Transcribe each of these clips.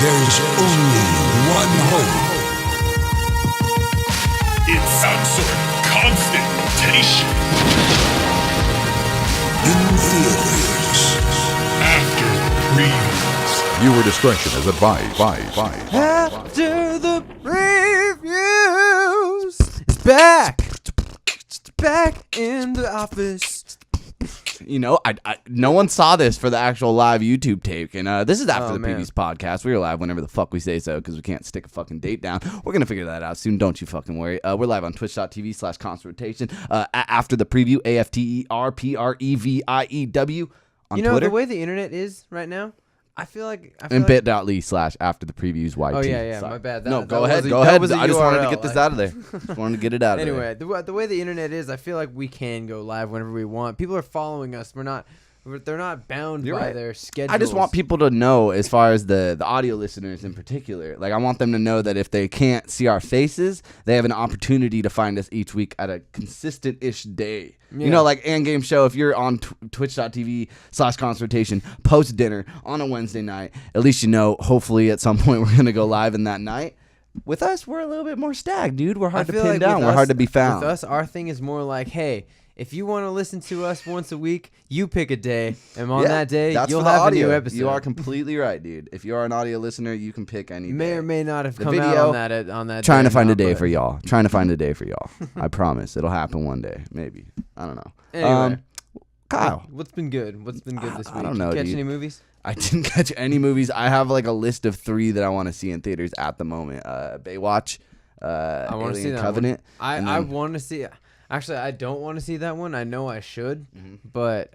There's only one hope. It's some sort of constant mutation. In theaters. After reviews. Viewer discretion is advised. After the reviews, it's back. It's back in the office. You know, no one saw this for the actual live YouTube tape, and this is after the previous podcast. We were live whenever the fuck we say so, because we can't stick a fucking date down. We're gonna figure that out soon. Don't you fucking worry. We're live on twitch.tv/consultation after the preview. AFTERPREVIEW on You know, Twitter. the way the internet is right now, I feel like and bit.ly/after the previews YT. Oh yeah, Sorry. my bad. Go ahead. I just wanted to get this out of there. Just wanted to get it out of there. Anyway, the way the internet is, I feel like we can go live whenever we want. People are following us. They're not bound by their schedules. I just want people to know, as far as the audio listeners in particular, like I want them to know that if they can't see our faces, they have an opportunity to find us each week at a consistent-ish day. Yeah. You know, like Endgame Show, if you're on twitch.tv/consultation post-dinner on a Wednesday night, at least you know, hopefully at some point we're going to go live in that night. With us, we're a little bit more stacked, dude. We're hard to pin down. We're hard to be found. With us, our thing is more like, hey, if you want to listen to us once a week, you pick a day, and on that day, you'll have a new episode. You are completely right, dude. If you are an audio listener, you can pick any may day. or may not have come out on that Trying day to find a day but- for y'all. Trying to find a day for y'all. I promise. It'll happen one day. Maybe. I don't know. Anyway. Kyle. What's been good? What's been good this week? I don't know, Catch dude. any movies? I didn't catch any movies. I have like a list of 3 that I want to see in theaters at the moment. Baywatch, I want to see that Covenant. I want to see. Actually, I don't want to see that one. I know I should, but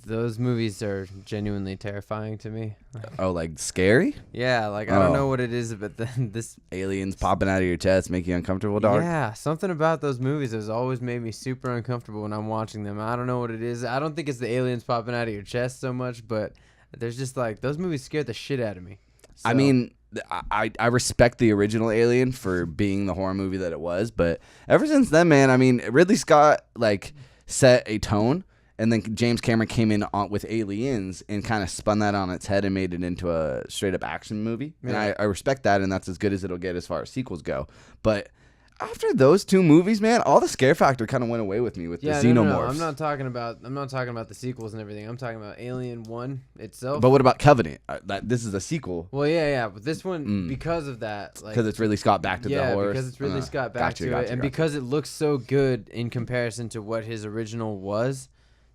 those movies are genuinely terrifying to me. Oh, like scary? Yeah, like I don't know what it is, but then this aliens popping out of your chest make you uncomfortable, dog? Yeah, something about those movies has always made me super uncomfortable when I'm watching them. I don't know what it is. I don't think it's the aliens popping out of your chest so much, but there's just like those movies scared the shit out of me. So. I mean, I respect the original Alien for being the horror movie that it was, but ever since then, man, I mean, Ridley Scott like set a tone, and then James Cameron came in with Aliens and kind of spun that on its head and made it into a straight up action movie. Yeah. And I respect that, and that's as good as it'll get as far as sequels go. But after those 2 movies, man, all the scare factor kind of went away with me with the xenomorphs. No. I'm not talking about the sequels and everything. I'm talking about Alien 1 itself. But what about Covenant? This is a sequel. Well, yeah, but this one because of that, because it's Ridley Scott back to the horror. Yeah, because it's Ridley Scott back to it, and because it looks so good in comparison to what his original was.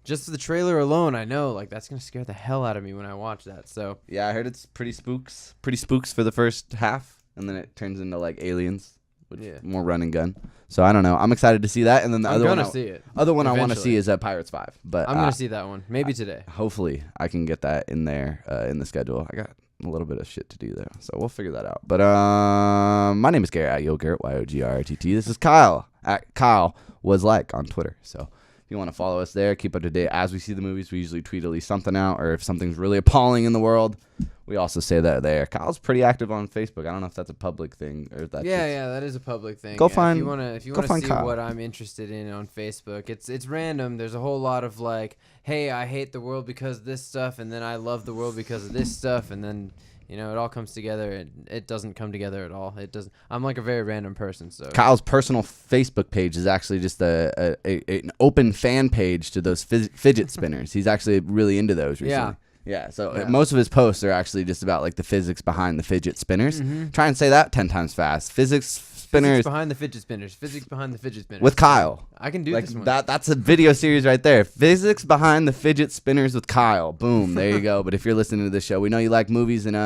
Just the trailer alone, I know like that's gonna scare the hell out of me when I watch that. So yeah, I heard it's pretty spooks for the first half, and then it turns into like Aliens. More run and gun. So I don't know. I'm excited to see that, and then the other one I want to see is Pirates 5. But I'm gonna see that one maybe today. Hopefully, I can get that in there in the schedule. I got a little bit of shit to do there, so we'll figure that out. But my name is Garrett at YOGRRTT, YOGRRTT. This is Kyle at Kyle was like on Twitter. So if you want to follow us there, keep up to date as we see the movies. We usually tweet at least something out, or if something's really appalling in the world, we also say that there. Kyle's pretty active on Facebook. I don't know if that's a public thing or if that's that is a public thing. Go find. If you want to see Kyle. What I'm interested in on Facebook, it's random. There's a whole lot of like, hey, I hate the world because of this stuff, and then I love the world because of this stuff, and then it all comes together. And it doesn't come together at all. It doesn't. I'm like a very random person. So Kyle's personal Facebook page is actually just an open fan page to those fidget spinners. He's actually really into those recently. Yeah, so most of his posts are actually just about like the physics behind the fidget spinners. Try and say that 10 times fast. Physics behind the fidget spinners. Physics behind the fidget spinners. With Kyle. I can do this one. That's a video series right there. Physics behind the fidget spinners with Kyle. Boom, there you go. But if you're listening to this show, we know you like movies, and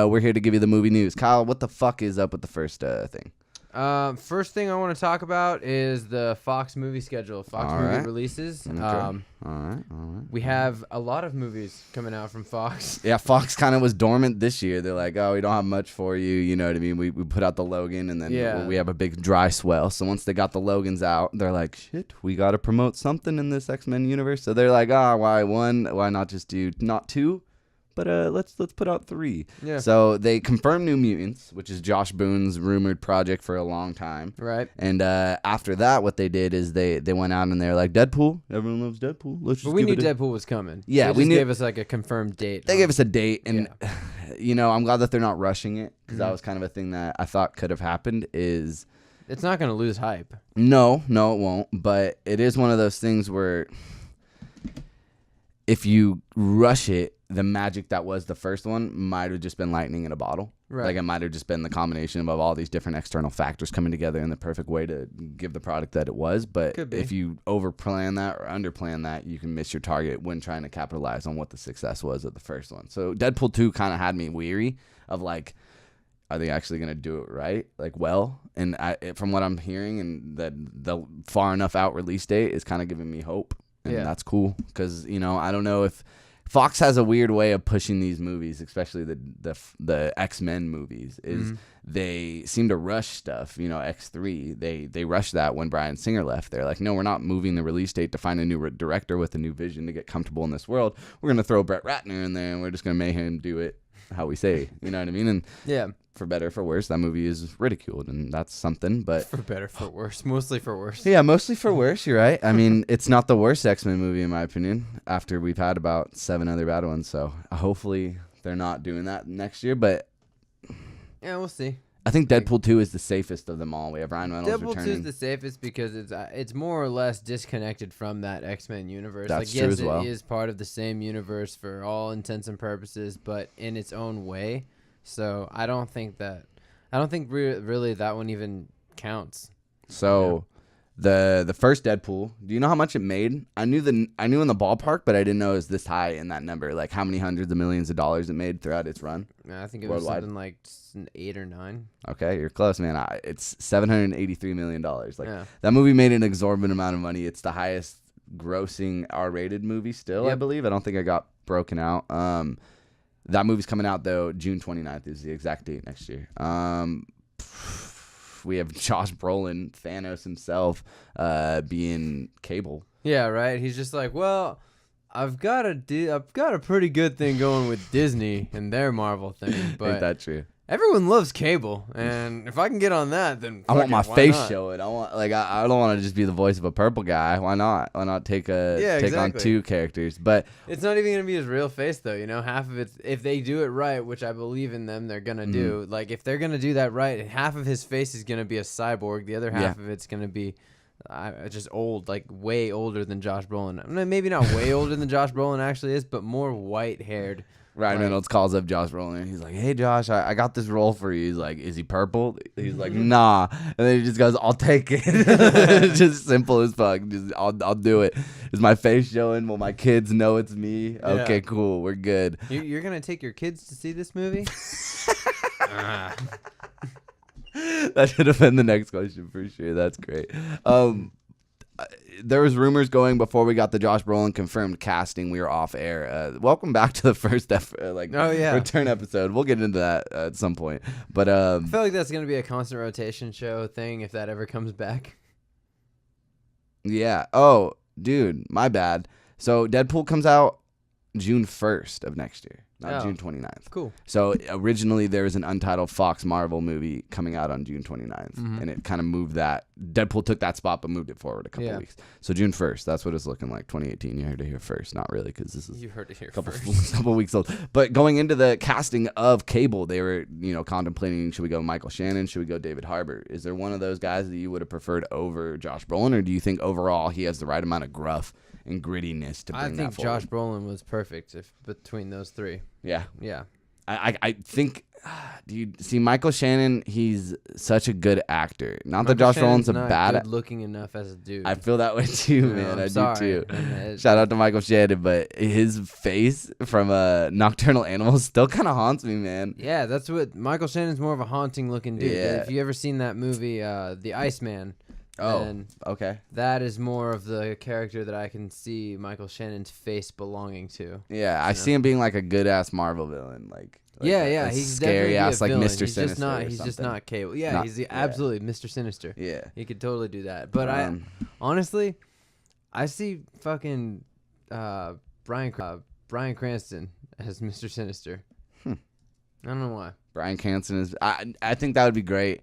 we're here to give you the movie news. Kyle, what the fuck is up with the first thing? First thing I want to talk about is the Fox movie schedule. Fox movie releases. Okay. All right. We have a lot of movies coming out from Fox. Yeah, Fox kind of was dormant this year. They're like, oh, we don't have much for you. You know what I mean? We put out the Logan, and then we have a big dry swell. So once they got the Logans out, they're like, shit, we got to promote something in this X-Men universe. So they're like, why one? Why not just do not 2? But let's put out 3. Yeah. So they confirmed New Mutants, which is Josh Boone's rumored project for a long time. Right. And after that, what they did is they went out and they're like, Deadpool. Everyone loves Deadpool. But we knew Deadpool was coming. Yeah, they just gave us like a confirmed date. They gave us a date, and I'm glad that they're not rushing it because that was kind of a thing that I thought could have happened. Is It's not going to lose hype. no, it won't. But it is one of those things where if you rush it, the magic that was the first one might have just been lightning in a bottle. Right. Like it might have just been the combination of all these different external factors coming together in the perfect way to give the product that it was. But if you overplan that or underplan that, you can miss your target when trying to capitalize on what the success was of the first one. So Deadpool 2 kind of had me weary of like, are they actually going to do it right? Like, well, and from what I'm hearing, and that the far enough out release date is kind of giving me hope. And that's cool because, I don't know if Fox has a weird way of pushing these movies, especially the X-Men movies, is they seem to rush stuff. X3, they rushed that when Bryan Singer left. They're like, no, we're not moving the release date to find a new director with a new vision to get comfortable in this world. We're going to throw Brett Ratner in there, and we're just going to make him do it how we say. You know what I mean? And for better or for worse, that movie is ridiculed, and that's something. But for better, for worse, mostly for worse. Yeah, mostly for worse. You're right. I mean, it's not the worst X-Men movie in my opinion. After we've had about 7 other bad ones, so hopefully they're not doing that next year. But yeah, we'll see. I think Deadpool 2 is the safest of them all. We have Ryan Reynolds Deadpool returning. 2 is the safest because it's more or less disconnected from that X-Men universe. That's like, true yes, as well. It is part of the same universe for all intents and purposes, but in its own way. So I don't think really that one even counts. So the first Deadpool, do you know how much it made? I knew in the ballpark, but I didn't know it was this high in that number. Like how many hundreds of millions of dollars it made throughout its run? I think it worldwide. was something like 8 or 9. Okay, you're close, man. It's $783 million. That movie made an exorbitant amount of money. It's the highest grossing R-rated movie still, I believe. I don't think I got broken out. That movie's coming out, though, June 29th is the exact date next year. We have Josh Brolin, Thanos himself, being Cable. Yeah, right. He's just like, well, I've got a pretty good thing going with Disney and their Marvel thing, but Ain't that true? everyone loves Cable, and if I can get on that, then I want my why face not? showing. I don't want to just be the voice of a purple guy. Why not? Why not take on 2 characters? But it's not even gonna be his real face, though. Half of it, if they do it right, which I believe in them, they're gonna do. Like if they're gonna do that right, half of his face is gonna be a cyborg. The other half of it's gonna be just old, like way older than Josh Brolin. Maybe not way older than Josh Brolin actually is, but more white-haired. Ryan Reynolds calls up Josh Brolin. He's like, "Hey, Josh, I got this role for you." He's like, "Is he purple?" He's like, "Nah." And then he just goes, "I'll take it." Just simple as fuck. I'll do it. Is my face showing? Will my kids know it's me? Okay, cool. We're good. You're gonna take your kids to see this movie? That should have been the next question for sure. That's great. There was rumors going before we got the Josh Brolin confirmed casting. We were off air. Welcome back to the first return episode. We'll get into that at some point. But I feel like that's gonna be a constant rotation show thing if that ever comes back. Yeah. Oh, dude, my bad. So Deadpool comes out June 1st of next year, not June 29th. Cool. So originally there was an untitled Fox Marvel movie coming out on June 29th, and it kind of moved that. Deadpool took that spot but moved it forward a couple weeks. So June 1st, that's what it's looking like. 2018. You heard it here first. Not really, because this is you heard it here first. Couple weeks old. But going into the casting of Cable, they were contemplating, should we go Michael Shannon? Should we go David Harbour? Is there one of those guys that you would have preferred over Josh Brolin, or do you think overall he has the right amount of gruff and grittiness to bring that forward? I think Josh Brolin was perfect between those 3. Yeah. Yeah. I think, do you see Michael Shannon? He's such a good actor. Not that Josh Brolin's a bad good looking enough as a dude. I feel that way too, man. I sorry. do too. Shout out to Michael Shannon, but his face from Nocturnal Animals still kind of haunts me, man. Yeah, that's what Michael Shannon's more of a haunting looking dude. Yeah. If you ever seen that movie, The Iceman. Oh, okay. That is more of the character that I can see Michael Shannon's face belonging to. Yeah, I see him being like a good ass Marvel villain, like yeah, he's scary ass like villain. Mr. Sinister. He's just not Cable. Yeah, he's absolutely Mr. Sinister. Yeah, he could totally do that. But I honestly, I see fucking Bryan Cranston as Mr. Sinister. I don't know why. Bryan Cranston is. I think that would be great.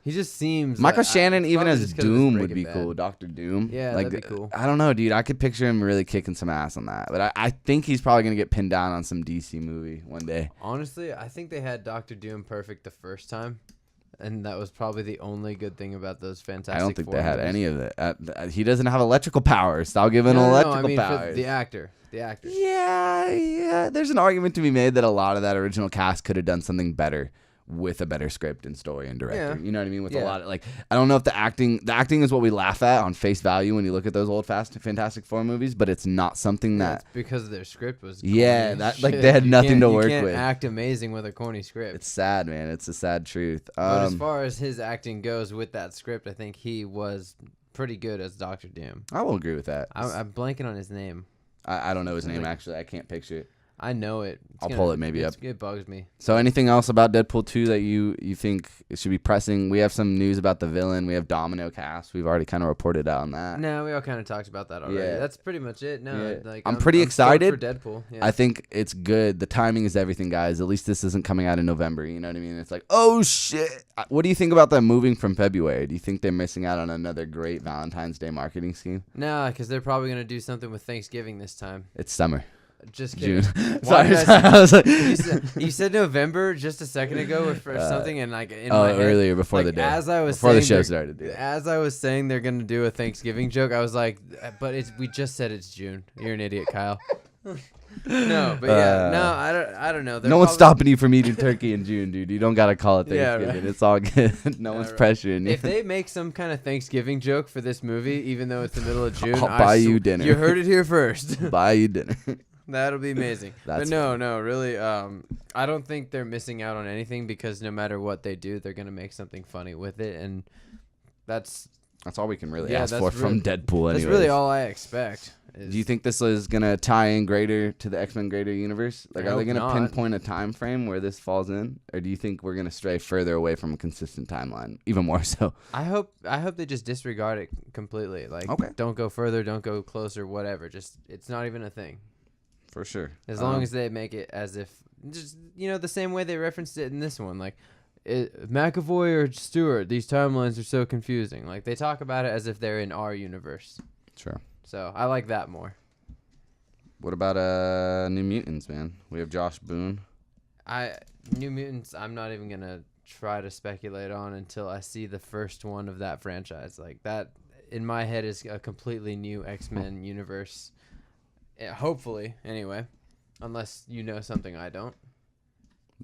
He just seems Michael like, Shannon, it's even probably as just 'cause of his Doom, would Breaking be Bad. cool. Dr. Doom. Yeah, like, that'd be cool. I don't know, dude. I could picture him really kicking some ass on that. But I think he's probably going to get pinned down on some DC movie one day. Honestly, I think they had Dr. Doom perfect the first time. And that was probably the only good thing about those Fantastic I don't think Four they had movies. any of it. He doesn't have electrical powers. Stop giving No, electrical I mean, powers. for the actor. The actor. Yeah. There's an argument to be made that a lot of that original cast could have done something better with a better script and story and director. Yeah. You know what I mean? With a Yeah. lot of I don't know if the acting is what we laugh at on face value when you look at those old Fantastic Four movies, but it's not something that. That's because their script was Yeah, corny that as like shit. they had You nothing can't- to you work can't with. act amazing with a corny script. It's sad, man. It's a sad truth. But as far as his acting goes with that script, I think he was pretty good as Dr. Doom. I will agree with that. I'm blanking on his name. I don't know his name actually. I can't picture it. I know it. I'll pull it maybe up. It bugs me. So anything else about Deadpool 2 that you think it should be pressing? We have some news about the villain. We have Domino cast. We've already kind of reported out on that. No, we all kind of talked about that already. Yeah. That's pretty much it. No, Yeah. like I'm pretty stoked excited. for Deadpool. Yeah. I think it's good. The timing is everything, guys. At least this isn't coming out in November. You know what I mean? It's like, oh, shit. What do you think about that moving from February? Do you think they're missing out on another great Valentine's Day marketing scheme? No, because they're probably gonna do something with Thanksgiving this time. It's summer. Just kidding. June. Why Sorry, did I sorry. I was like, you said November just a second ago for something, and like in oh, my head, earlier before like, the day. as I was before the saying show they're- started. Yeah. As I was saying they're gonna do a Thanksgiving joke, I was like, but we just said it's June. You're an idiot, Kyle. No, but yeah, no, I don't know. They're No one's probably- stopping you from eating turkey in June, dude. You don't gotta call it Yeah, Thanksgiving. right. It's all good. No one's right. pressuring you. If they make some kind of Thanksgiving joke for this movie, even though it's the middle of June, I'll buy you dinner. You heard it here first. Buy you dinner. That'll be amazing. That's but no, really, I don't think they're missing out on anything because no matter what they do, they're gonna make something funny with it, and that's That's all we can really Yeah, ask that's for from really- Deadpool. that's Anyways. really all I expect. Do you think this is gonna tie in greater to the X-Men Greater Universe? Like, I are they hope gonna not. pinpoint a time frame where this falls in, or do you think we're gonna stray further away from a consistent timeline, even more so? I hope they just disregard it completely. Like, Okay. don't go further, don't go closer, whatever. Just it's not even a thing. For sure. As long as they make it as if just the same way they referenced it in this one, like McAvoy or Stewart. These timelines are so confusing. Like they talk about it as if they're in our universe. Sure. So I like that more. What about New Mutants, man? We have Josh Boone. New Mutants. I'm not even gonna try to speculate on until I see the first one of that franchise. Like that in my head is a completely new X-Men universe. Yeah, hopefully, anyway, unless you know something I don't.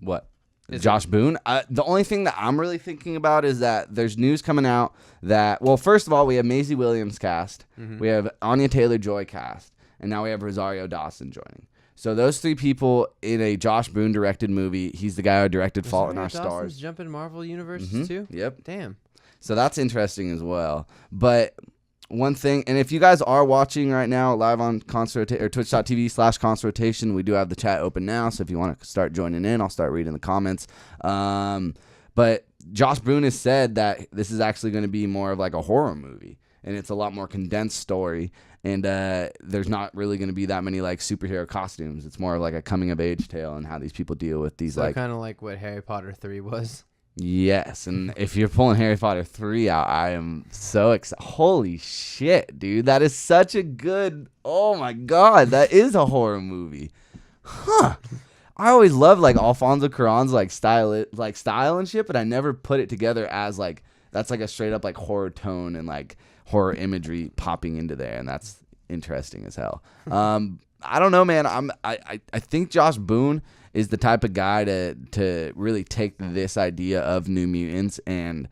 What? Is Josh Boone. The only thing that I'm really thinking about is that there's news coming out that, well, first of all, we have Maisie Williams cast, we have Anya Taylor-Joy cast, and now we have Rosario Dawson joining. So those three people in a Josh Boone directed movie. He's the guy who directed Fault in Our Rosario Dawson's Stars. jumping Marvel universes too. Yep. Damn. So that's interesting as well. But one thing, and if you guys are watching right now live on or twitch.tv/Constant, we do have the chat open now. So if you want to start joining in, I'll start reading the comments. But Josh Boone has said that this is actually going to be more of like a horror movie, and it's a lot more condensed story. And there's not really going to be that many like superhero costumes. It's more of like a coming of age tale and how these people deal with these So like. kind of like what Harry Potter 3 was. Yes, and if you're pulling Harry Potter 3 out, I am so excited. Holy shit, dude. That is such a good... Oh, my God. That is a horror movie. Huh. I always loved, like, Alfonso Cuarón's, like, style and shit, but I never put it together as, like, that's, like, a straight-up, like, horror tone and, like, horror imagery popping into there, and that's interesting as hell. I don't know, man. I think Josh Boone is the type of guy to really take this idea of New Mutants and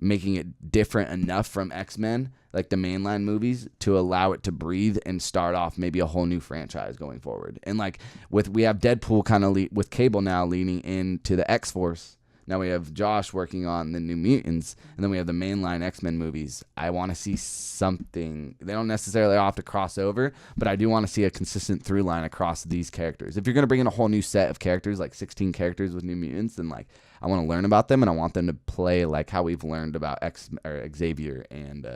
making it different enough from X-Men, like the mainline movies, to allow it to breathe and start off maybe a whole new franchise going forward. And like we have Deadpool kind of with Cable now leaning into the X-Force. Now we have Josh working on the New Mutants, and then we have the mainline X-Men movies. I want to see something. They don't necessarily have to cross over, but I do want to see a consistent through line across these characters. If you're going to bring in a whole new set of characters, like 16 characters with New Mutants, then like I want to learn about them, and I want them to play like how we've learned about Xavier and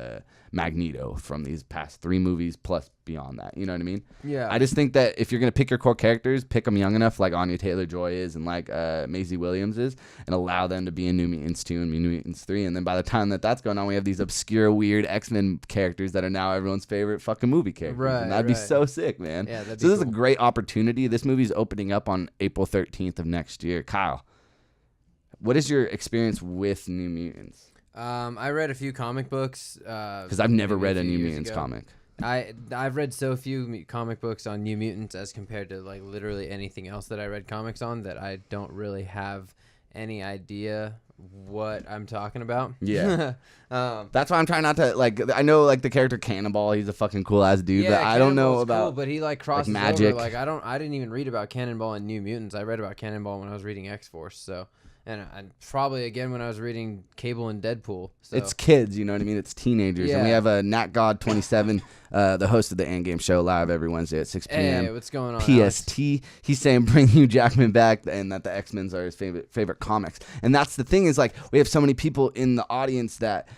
Magneto from these past 3 movies plus beyond that. You know what I mean? Yeah. I just think that if you're gonna pick your core characters, pick them young enough, like Anya Taylor-Joy is and like Maisie Williams is, and allow them to be in New Mutants 2 and New Mutants 3. And then by the time that's going on, we have these obscure, weird X-Men characters that are now everyone's favorite fucking movie characters. Right, and that'd be so sick, man. Yeah, that'd so be this is a cool. great opportunity. This movie's opening up on April 13th of next year. Kyle, what is your experience with New Mutants? I read a few comic books. Because I've never maybe read a few New years Mutants ago. comic. I've read so few comic books on New Mutants as compared to like literally anything else that I read comics on that I don't really have any idea what I'm talking about. Yeah. That's why I'm trying not to, like, I know, like, the character Cannonball, he's a fucking cool-ass dude, but I don't know Cannonball's about, cool, but he like crosses magic. over. Like I didn't even read about Cannonball and New Mutants. I read about Cannonball when I was reading X-Force, so. And probably again when I was reading Cable and Deadpool. So. It's kids, you know what I mean? It's teenagers. And we Yeah. have Nat God 27, the host of the Endgame show, live every Wednesday at 6 p.m. Hey, what's going on? PST. He's saying bring Hugh Jackman back and that the X-Men are his favorite comics. And that's the thing is, like, we have so many people in the audience that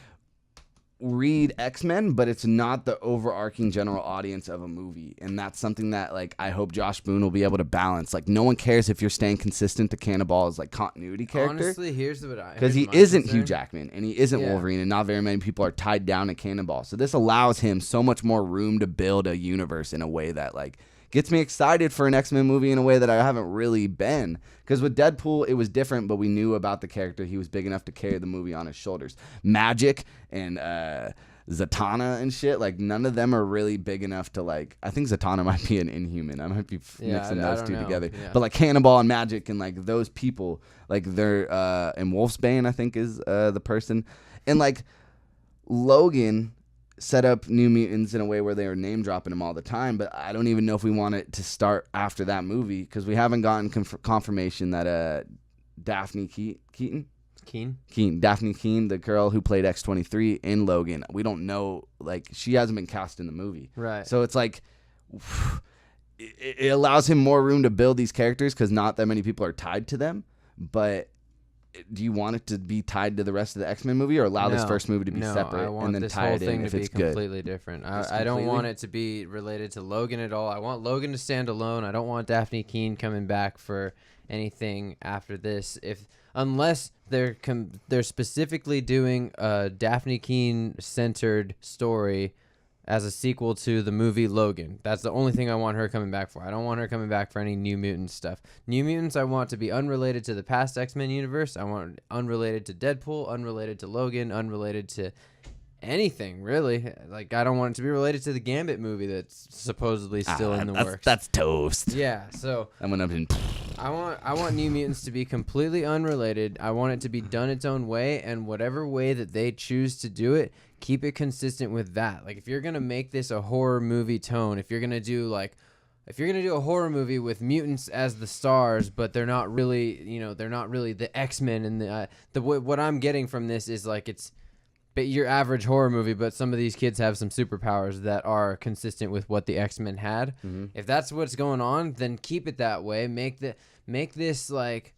read X-Men, but it's not the overarching general audience of a movie. And that's something that, like, I hope Josh Boone will be able to balance. Like, no one cares if you're staying consistent to Cannonball as, like, continuity character. Honestly, here's what I... Because he here's my isn't concern. Hugh Jackman, and he isn't Yeah. Wolverine, and not very many people are tied down to Cannonball. So this allows him so much more room to build a universe in a way that, like, gets me excited for an X-Men movie in a way that I haven't really been. Because with Deadpool, it was different, but we knew about the character. He was big enough to carry the movie on his shoulders. Magic and Zatanna and shit, like, none of them are really big enough to, like, I think Zatanna might be an Inhuman. I might be mixing I those don't two know. together. Yeah. But, like, Cannonball and Magic and, like, those people, like, they're, and Wolfsbane, I think, is the person. And, like, Logan set up New Mutants in a way where they were name dropping him all the time, but I don't even know if we want it to start after that movie because we haven't gotten confirmation that Daphne Daphne Keane, the girl who played X-23 in Logan, we don't know, like, she hasn't been cast in the movie. Right. So it's like, it allows him more room to build these characters because not that many people are tied to them, but do you want it to be tied to the rest of the X-Men movie or allow this first movie to be separate I want and then this tie whole it in thing if to be it's good? completely different. I don't want it to be related to Logan at all. I want Logan to stand alone. I don't want Daphne Keane coming back for anything after this. Unless they're specifically doing a Daphne Keane centered story as a sequel to the movie Logan. That's the only thing I want her coming back for. I don't want her coming back for any New Mutant stuff. New Mutants I want to be unrelated to the past X-Men universe. I want unrelated to Deadpool, unrelated to Logan, unrelated to anything, really. Like, I don't want it to be related to the Gambit movie that's supposedly still in the works. That's toast. Yeah, so I went up in. I want New Mutants to be completely unrelated. I want it to be done its own way, and whatever way that they choose to do it, keep it consistent with that. Like, if you're gonna make this a horror movie tone, if you're gonna do a horror movie with mutants as the stars, but they're not really, they're not really the X-Men, and what I'm getting from this is like it's your average horror movie, but some of these kids have some superpowers that are consistent with what the X-Men had. Mm-hmm. If that's what's going on, then keep it that way. Make this like.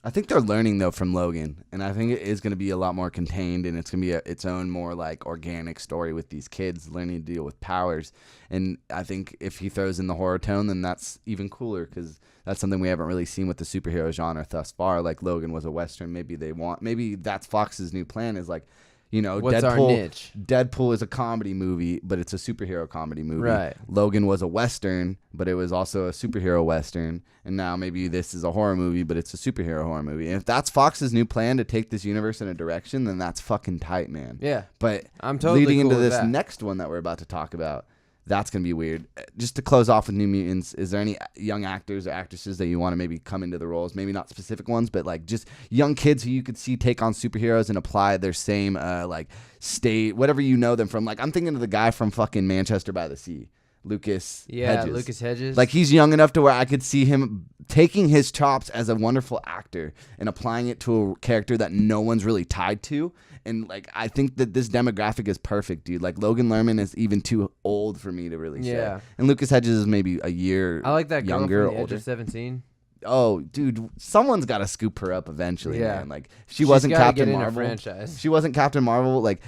I think they're learning though from Logan, and I think it is going to be a lot more contained, and it's going to be its own more like organic story with these kids learning to deal with powers. And I think if he throws in the horror tone, then that's even cooler because that's something we haven't really seen with the superhero genre thus far. Like Logan was a Western, maybe that's Fox's new plan is like, what's our niche? Deadpool is a comedy movie, but it's a superhero comedy movie. Right. Logan was a Western, but it was also a superhero Western. And now maybe this is a horror movie, but it's a superhero horror movie. And if that's Fox's new plan to take this universe in a direction, then that's fucking tight, man. Yeah. But I'm totally leading cool into with this that. next one that we're about to talk about, that's going to be weird. Just to close off with New Mutants, is there any young actors or actresses that you want to maybe come into the roles? Maybe not specific ones, but like just young kids who you could see take on superheroes and apply their same like state, whatever you know them from. Like I'm thinking of the guy from fucking Manchester by the Sea. Lucas Hedges. Lucas Hedges. Like he's young enough to where I could see him taking his chops as a wonderful actor and applying it to a character that no one's really tied to. And like I think that this demographic is perfect, dude. Like Logan Lerman is even too old for me to really say. And Lucas Hedges is maybe a year I like that girl younger, from the older. Edge of 17. Oh, dude, someone's got to scoop her up eventually, Yeah. man. Like, she wasn't gotta Captain get in a Marvel. franchise. She wasn't Captain Marvel. Like,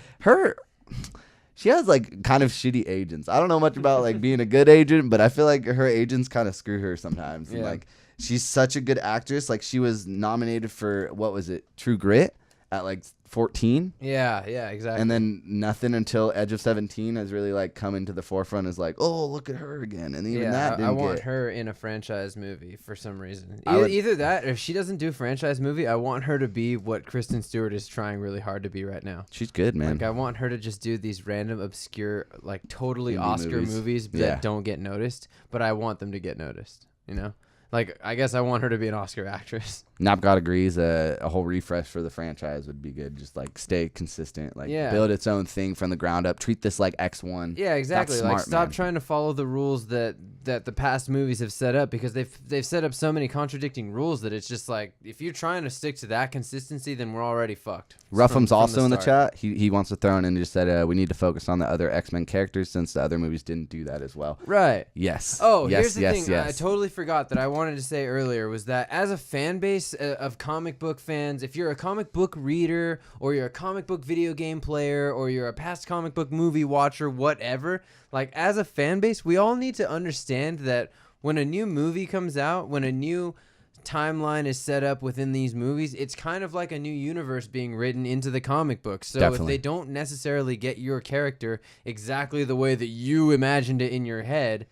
she has, like, kind of shitty agents. I don't know much about, like, being a good agent, but I feel like her agents kind of screw her sometimes. And, Yeah. like, she's such a good actress. Like, she was nominated for, what was it, True Grit at, like, 14. Yeah, exactly. And then nothing until Edge of 17 has really, like, come into the forefront as, like, oh, look at her again. And even that didn't I want get... her in a franchise movie for some reason. I would- Either that, or if she doesn't do a franchise movie, I want her to be what Kristen Stewart is trying really hard to be right now. She's good, man. Like, I want her to just do these random, obscure, like, totally Indie Oscar movies Yeah. that don't get noticed, but I want them to get noticed, you know? Like, I guess I want her to be an Oscar actress. Napgod agrees a whole refresh for the franchise would be good. Just, like, stay consistent. Like, Yeah. build its own thing from the ground up. Treat this like X1. Yeah, exactly. That's Like, smart, stop man. trying to follow the rules that the past movies have set up, because they've set up so many contradicting rules that it's just like, if you're trying to stick to that consistency, then we're already fucked. Ruffum's from also in the start. chat. He wants to throw in and just said we need to focus on the other X-Men characters since the other movies didn't do that as well. Right. Yes. Oh, yes, here's the yes, thing yes. I totally forgot that I wanted to say earlier was that as a fan base of comic book fans, if you're a comic book reader or you're a comic book video game player or you're a past comic book movie watcher, whatever, like as a fan base, we all need to understand that when a new movie comes out, when a new timeline is set up within these movies, it's kind of like a new universe being written into the comic books. So Definitely. if they don't necessarily get your character exactly the way that you imagined it in your head,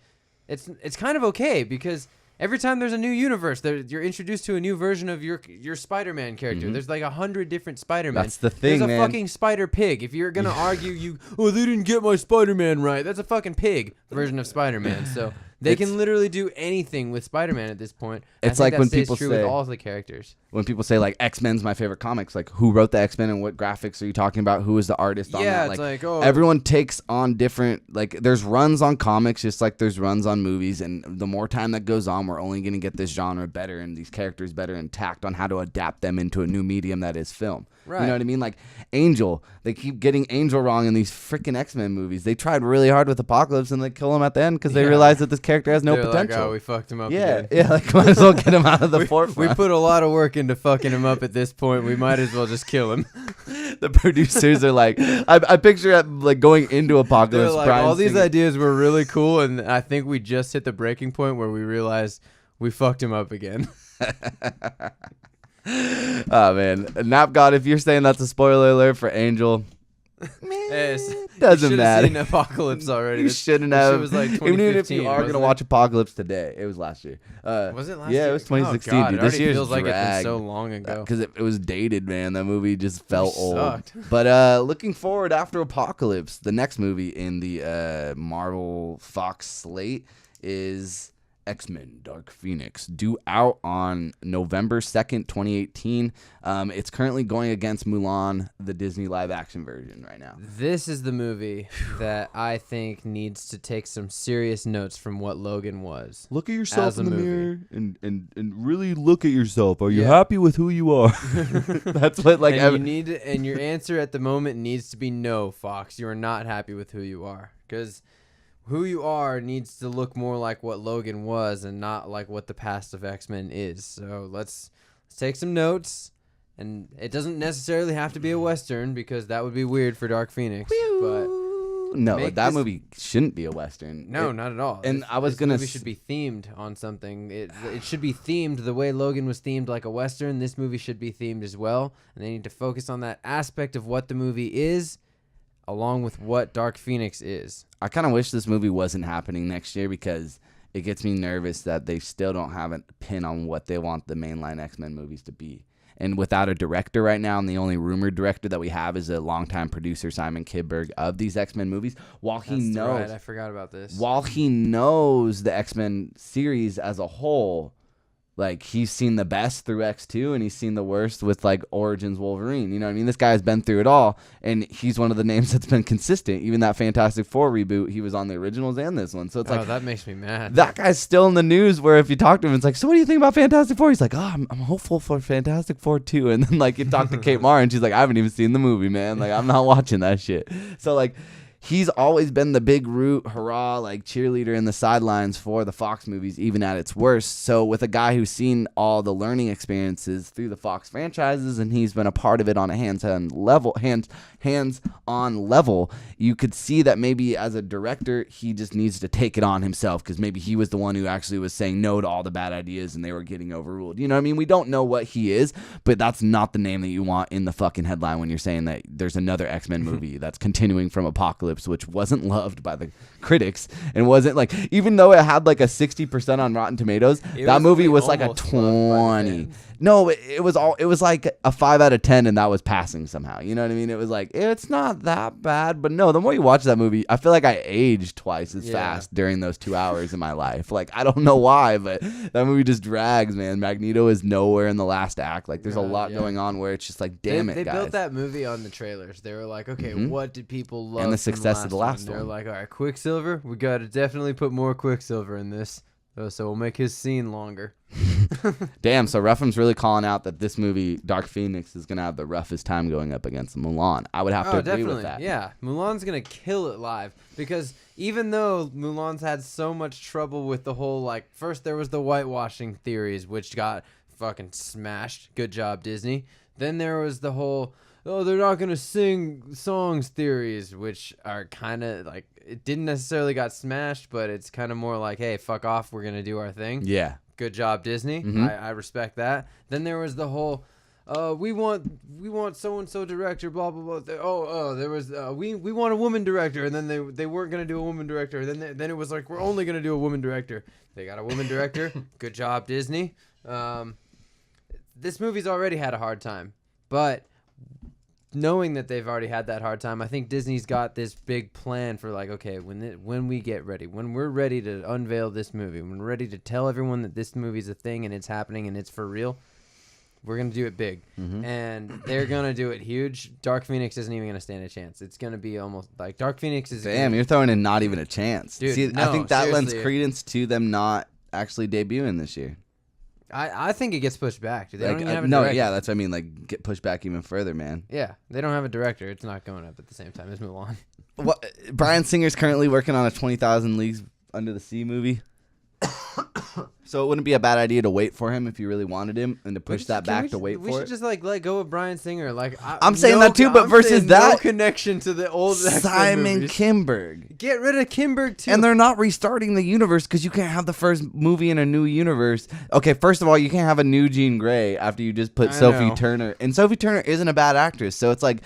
it's kind of okay, because every time there's a new universe, you're introduced to a new version of your Spider-Man character. There's like 100 different Spider-Man. That's the thing, There's a man. fucking Spider-Pig. If you're gonna argue, they didn't get my Spider-Man right. That's a fucking pig version of Spider-Man. So they can literally do anything with Spider-Man at this point. It's I like think that when stays people true say- with all the characters. When people say, like, X-Men's my favorite comics, like, who wrote the X-Men and what graphics are you talking about? Who is the artist on Yeah, that? it's like, oh. Everyone takes on different, like, there's runs on comics just like there's runs on movies, and the more time that goes on, we're only going to get this genre better and these characters better intact on how to adapt them into a new medium that is film. Right. You know what I mean? Like, Angel, they keep getting Angel wrong in these freaking X-Men movies. They tried really hard with Apocalypse, and they kill him at the end because they Yeah. realize that this character has no They're potential. Like, oh, we fucked him up yeah, again. yeah, like, might as well get him out of the forefront. We put a lot of work into fucking him up at this point. We might as well just kill him. The producers are like, I picture it like going into They're Apocalypse. like, Brian all these singing- ideas were really cool, and I think we just hit the breaking point where we realized we fucked him up again. Oh man, Napgod, if you're saying that's a spoiler alert for Angel, Yes. doesn't You should've matter. seen Apocalypse already. You That- shouldn't that shit have. was like Even if 2015, you are gonna wasn't watch it? Apocalypse today, it was last year. Was it last yeah, year? it was 2016. Oh, God, dude. it This already year's feels like it's been dragged. so long ago. Because it was dated, man. That movie just felt old. sucked. But looking forward after Apocalypse, the next movie in the Marvel Fox slate is X-Men Dark Phoenix, due out on November 2nd, 2018. It's currently going against Mulan, the Disney live-action version right now. This is the movie that I think needs to take some serious notes from what Logan was. Look at As yourself a in the movie. mirror and really look at yourself. Are you Yeah. happy with who you are? That's what like And and your answer at the moment needs to be no, Fox. You are not happy with who you are, because who you are needs to look more like what Logan was and not like what the past of X-Men is. So let's take some notes. And it doesn't necessarily have to be a Western, because that would be weird for Dark Phoenix. But no, make that this- movie shouldn't be a Western. no, It- not at all. and This- I was this gonna movie s- should be themed on something. It should be themed the way Logan was themed like a Western. This movie should be themed as well, and they need to focus on that aspect of what the movie is, along with what Dark Phoenix is. I kind of wish this movie wasn't happening next year because it gets me nervous that they still don't have a pin on what they want the mainline X-Men movies to be. And without a director right now, and the only rumored director that we have is a longtime producer, Simon Kidberg, of these X-Men movies, while he That's knows, right. I forgot about this. while he knows the X-Men series as a whole, like, he's seen the best through X2 and he's seen the worst with, like, Origins Wolverine. You know what I mean? This guy's been through it all, and he's one of the names that's been consistent. Even that Fantastic Four reboot, he was on the originals and this one. So it's like, that makes me mad. that guy's still in the news, where if you talk to him, it's like, so what do you think about Fantastic Four? He's like, oh, I'm hopeful for Fantastic Four too. And then, like, you talk to Kate Mara, and she's like, I haven't even seen the movie, man. Like, I'm not watching that shit. So, like, he's always been the big root, hurrah, like cheerleader in the sidelines for the Fox movies, even at its worst. So with a guy who's seen all the learning experiences through the Fox franchises, and he's been a part of it on a hands-on level, you could see that maybe as a director, he just needs to take it on himself, because maybe he was the one who actually was saying no to all the bad ideas and they were getting overruled. You know what I mean? We don't know what he is, but that's not the name that you want in the fucking headline when you're saying that there's another X-Men movie that's continuing from Apocalypse, which wasn't loved by the critics and wasn't like, even though it had like a 60% on Rotten Tomatoes, that movie was like a 20. No, it was like a 5 out of 10, and that was passing somehow. You know what I mean? It was like, it's not that bad, but no, the more you watch that movie, I feel like I aged twice as fast during those 2 hours in my life. Like, I don't know why, but that movie just drags, man. Magneto is nowhere in the last act. Like, there's a lot going on where it's just like, damn it, guys. They built that movie on the trailers. They were like, okay, what did people love? And the success of the last one. They're like, all right, Quicksilver, we got to definitely put more Quicksilver in this. So we'll make his scene longer. Damn, so Ruffham's really calling out that this movie, Dark Phoenix, is going to have the roughest time going up against Mulan. I would have to agree with that. Yeah, Mulan's going to kill it live, because even though Mulan's had so much trouble with the whole, like, first there was the whitewashing theories, which got fucking smashed. Good job, Disney. Then there was the whole, oh, they're not going to sing songs theories, which are kind of like, it didn't necessarily got smashed, but it's kind of more like, hey, fuck off, we're going to do our thing. Yeah. Good job, Disney. I respect that. Then there was the whole, we want so-and-so director, blah, blah, blah. There was, we want a woman director, and then they weren't going to do a woman director. Then it was like, we're only going to do a woman director. They got a woman director. Good job, Disney. This movie's already had a hard time, but knowing that they've already had that hard time, I think Disney's got this big plan for, like, okay, when we get ready, when we're ready to unveil this movie, when we're ready to tell everyone that this movie's a thing and it's happening and it's for real, we're going to do it big. And they're going to do it huge. Dark Phoenix isn't even going to stand a chance. It's going to be almost like Dark Phoenix is... Damn, you're throwing in not even a chance. Dude, see, no, I think that lends seriously. credence to them not actually debuting this year. I think it gets pushed back. Dude. They Like, don't even have a no, director. yeah, that's what I mean. Like, get pushed back even further, man. Yeah, they don't have a director. It's not going up at the same time as Mulan. What? Bryan Singer's currently working on a 20,000 Leagues Under the Sea movie. So it wouldn't be a bad idea to wait for him if you really wanted him, and to push that back to wait for it. We should just like let go of Bryan Singer. Like I'm saying that too, but versus no that, connection to the old X-Men Simon movies. Kinberg. Get rid of Kinberg too. And they're not restarting the universe, because you can't have the first movie in a new universe. Okay, first of all, you can't have a new Jean Grey after you just put Sophie Turner. And Sophie Turner isn't a bad actress, so it's like,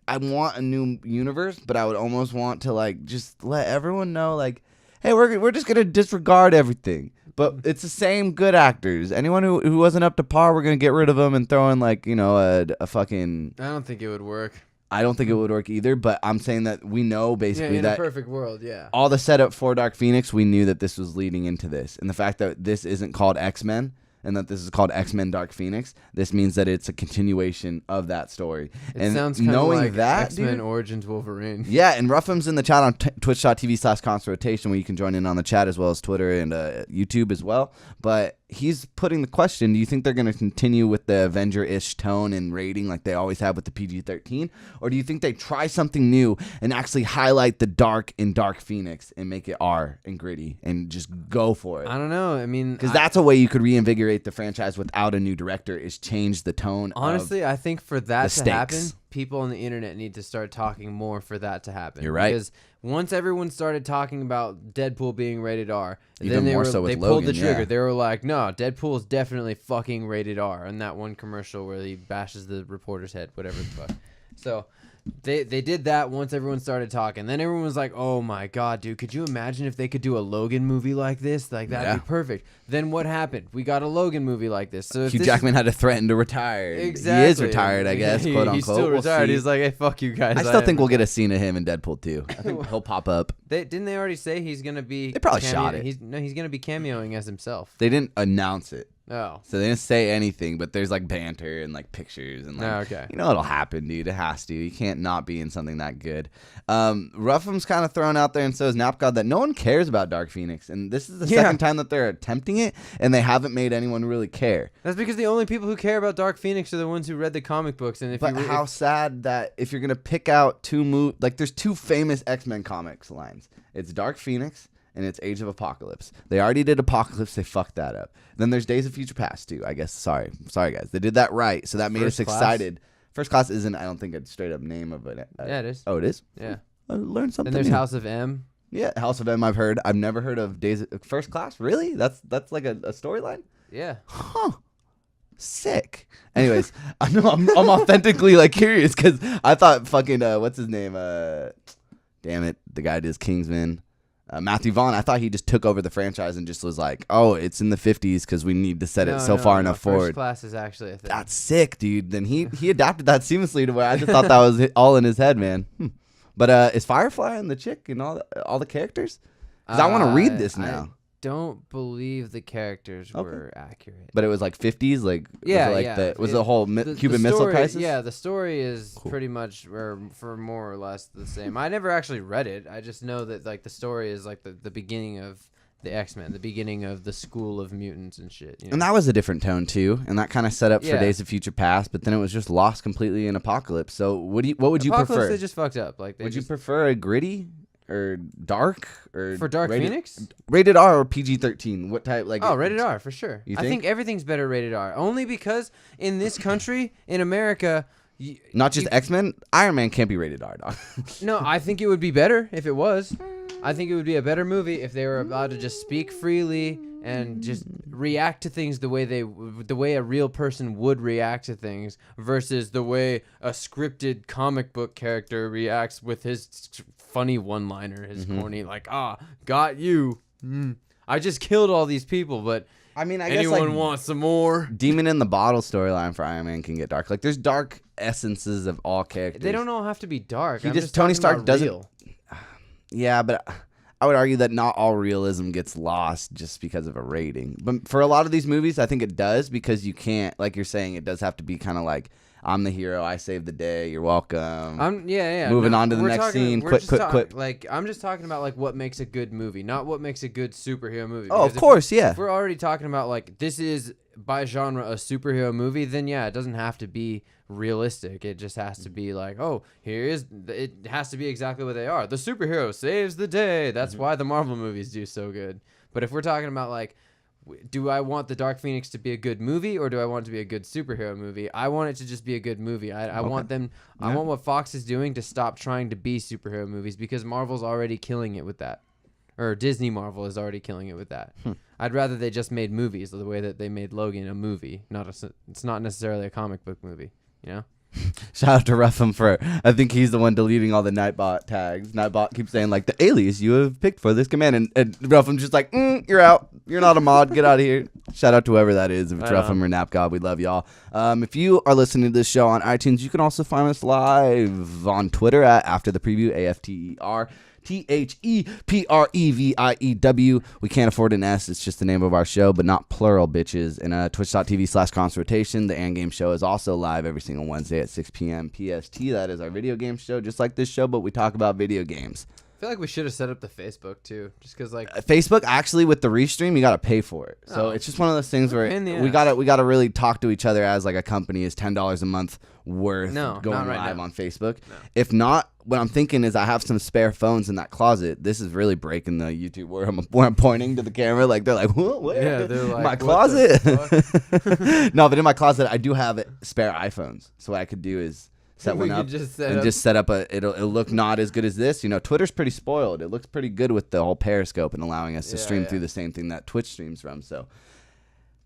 I want a new universe, but I would almost want to, like, just let everyone know, like, hey, we're just gonna disregard everything. But it's the same good actors. Anyone who wasn't up to par, we're gonna get rid of them and throw in, like, you know, a fucking... I don't think it would work. I don't think it would work either, but I'm saying that we know basically in that a perfect world, yeah. all the setup for Dark Phoenix, we knew that this was leading into this. And the fact that this isn't called X-Men, and that this is called X-Men Dark Phoenix, this means that it's a continuation of that story. It sounds kind of like X-Men Origins Wolverine. Yeah, and Ruffham's in the chat on twitch.tv/constant where you can join in on the chat, as well as Twitter and YouTube as well. But he's putting the question, do you think they're going to continue with the Avenger-ish tone and rating like they always have with the PG-13? Or do you think they try something new and actually highlight the dark in Dark Phoenix and make it R and gritty and just go for it? I don't know. I mean... Because that's a way you could reinvigorate the franchise without a new director, is change the tone. Honestly, I think for that the to happen, stakes. people on the internet need to start talking more for that to happen. You're right. Because once everyone started talking about Deadpool being rated R, Even then more so with they pulled the Logan, trigger. yeah. They were like, no, Deadpool is definitely fucking rated R. In that one commercial where he bashes the reporter's head, whatever the fuck. So they did that once everyone started talking. Then everyone was like, oh my God, dude, could you imagine if they could do a Logan movie like this? Like, that'd be perfect. Then what happened? We got a Logan movie like this. So if Hugh this Jackman had to threaten to retire. Exactly. He is retired, I guess, quote unquote. He's still retired. We'll He's like, hey, fuck you guys. I still think we'll get a scene of him in Deadpool 2. I think he'll pop up. Didn't they already say he's gonna be? They probably shot it. He's gonna be cameoing as himself. They didn't announce it. Oh. So they didn't say anything, but there's like banter and like pictures and like, Oh, okay. you know, it'll happen, dude. It has to. You can't not be in something that good. Ruffham's kind of thrown out there, and so is Napgod, that no one cares about Dark Phoenix, and this is the second time that they're attempting it, and they haven't made anyone really care. That's because the only people who care about Dark Phoenix are the ones who read the comic books. And how sad that if you're gonna pick out there's two famous X-Men comics lines. It's Dark Phoenix and it's Age of Apocalypse. They already did Apocalypse. They fucked that up. Then there's Days of Future Past too, I guess. Sorry guys. They did that right, so that made us excited. First Class isn't, I don't think, a straight up name of it. Yeah, it is. Oh, it is? Yeah. I learned something. And there's new. House of M. Yeah, House of M I've heard. I've never heard of First Class. Really? That's like a storyline? Yeah. Huh. Sick. Anyways, I'm authentically like curious because I thought fucking what's his name? Damn it, the guy does Kingsman. Matthew Vaughn. I thought he just took over the franchise and just was like, oh, it's in the 50s because we need to set it far enough forward. First Class is actually a thing. That's sick, dude. Then he adapted that seamlessly to where I just thought that was all in his head, man. But is Firefly and the chick and all the characters? Because I want to read this now. Don't believe the characters were accurate. But it was like 50s, like was the whole Cuban Missile Crisis? Yeah, the story is pretty much for more or less the same. I never actually read it. I just know that like the story is like the beginning of the X-Men, the beginning of the school of mutants and shit. You know? And that was a different tone too, and that kind of set up for Days of Future Past. But then it was just lost completely in Apocalypse. So what would you Apocalypse, prefer? They just fucked up. Like, would you prefer a gritty? Or dark or for Dark Phoenix? Rated R or PG-13? What type? Like rated R for sure. You I think everything's better rated R. Only because in this country, in America, not just X-Men, Iron Man can't be rated R, dog. No, I think it would be better if it was. I think it would be a better movie if they were allowed to just speak freely and just react to things the way a real person would react to things versus the way a scripted comic book character reacts with his funny one-liner, his corny like, got you. I just killed all these people, but I mean, I anyone guess like wants some more. Demon in the Bottle storyline for Iron Man can get dark. Like there's dark essences of all characters. They don't all have to be dark. Tony Stark doesn't. Real. Yeah, but I would argue that not all realism gets lost just because of a rating. But for a lot of these movies, I think it does because you can't, like you're saying, it does have to be kind of like, I'm the hero, I saved the day, you're welcome. Moving on to the next scene. Quick. Like, I'm just talking about like what makes a good movie, not what makes a good superhero movie. Oh, of course, yeah. If we're already talking about like this is by genre a superhero movie, then yeah, it doesn't have to be realistic. It just has to be like, it has to be exactly what they are. The superhero saves the day. That's why the Marvel movies do so good. But if we're talking about like, do I want the Dark Phoenix to be a good movie or do I want it to be a good superhero movie? I want it to just be a good movie. I want them. I want what Fox is doing to stop trying to be superhero movies because Marvel's already killing it with that. Or Disney Marvel is already killing it with that. I'd rather they just made movies the way that they made Logan a movie. It's not necessarily a comic book movie, you know? Shout out to Ruffham for, I think he's the one deleting all the Nightbot tags. Nightbot keeps saying like, the alias you have picked for this command. And Ruffham's just like, you're out. You're not a mod. Get out of here. Shout out to whoever that is. If it's Ruffham or Napgod, we love y'all. If you are listening to this show on iTunes, you can also find us live on Twitter at After the Preview, AFTER. ThePreview. We can't afford an S. It's just the name of our show, but not plural, bitches. And twitch.tv/consultation. The Endgame Show is also live every single Wednesday at 6 p.m. PST. That is our video game show, just like this show, but we talk about video games. I feel like we should have set up the Facebook too, just because like Facebook actually with the restream you got to pay for it. So it's just one of those things where we gotta really talk to each other as like a company. Is $10 a month worth going live on Facebook? No. If not, what I'm thinking is I have some spare phones in that closet. This is really breaking the YouTube where I'm pointing to the camera like they're like, what? Yeah, they're like, my closet. No, but in my closet I do have spare iPhones. So what I could do is set one up just set up it'll look not as good as this. You know, Twitter's pretty spoiled. It looks pretty good with the whole Periscope and allowing us to stream through the same thing that Twitch streams from. So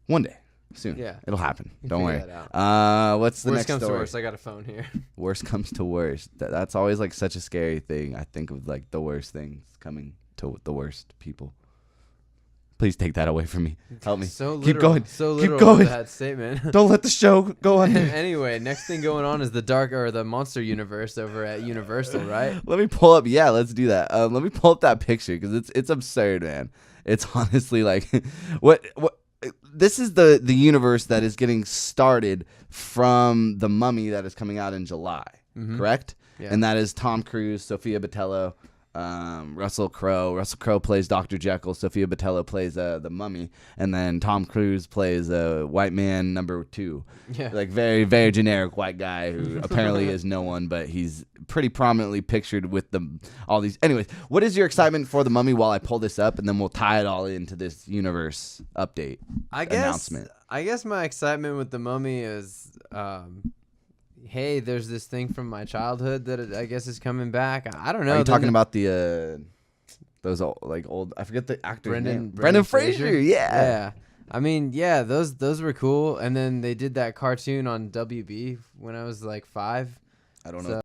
one day, soon, it'll happen. Don't worry. What's the next story? Worst comes to worst, I got a phone here. Worst comes to worst. That's always like such a scary thing. I think of like the worst things coming to the worst people. Please take that away from me. Help me. Keep going. Keep going. That statement. Don't let the show go on. Anyway, next thing going on is the monster universe over at Universal, right? Let me pull up. Yeah, let's do that. Let me pull up that picture because it's absurd, man. It's honestly like what this is the universe that is getting started from The Mummy that is coming out in July, correct? Yeah. And that is Tom Cruise, Sophia Boutella, Russell Crowe. Russell Crowe plays Dr. Jekyll. Sophia Boutella plays the Mummy, and then Tom Cruise plays white man number 2. Yeah. Like very, very generic white guy who apparently is no one, but he's pretty prominently pictured with all these. Anyways, what is your excitement for The Mummy while I pull this up, and then we'll tie it all into this universe update announcement. I guess my excitement with The Mummy is, hey, there's this thing from my childhood that I guess is coming back. I don't know. Are you talking about those old? I forget the actor's name. Brendan Fraser. Yeah. I mean, yeah, those were cool. And then they did that cartoon on WB when I was like 5. I don't know.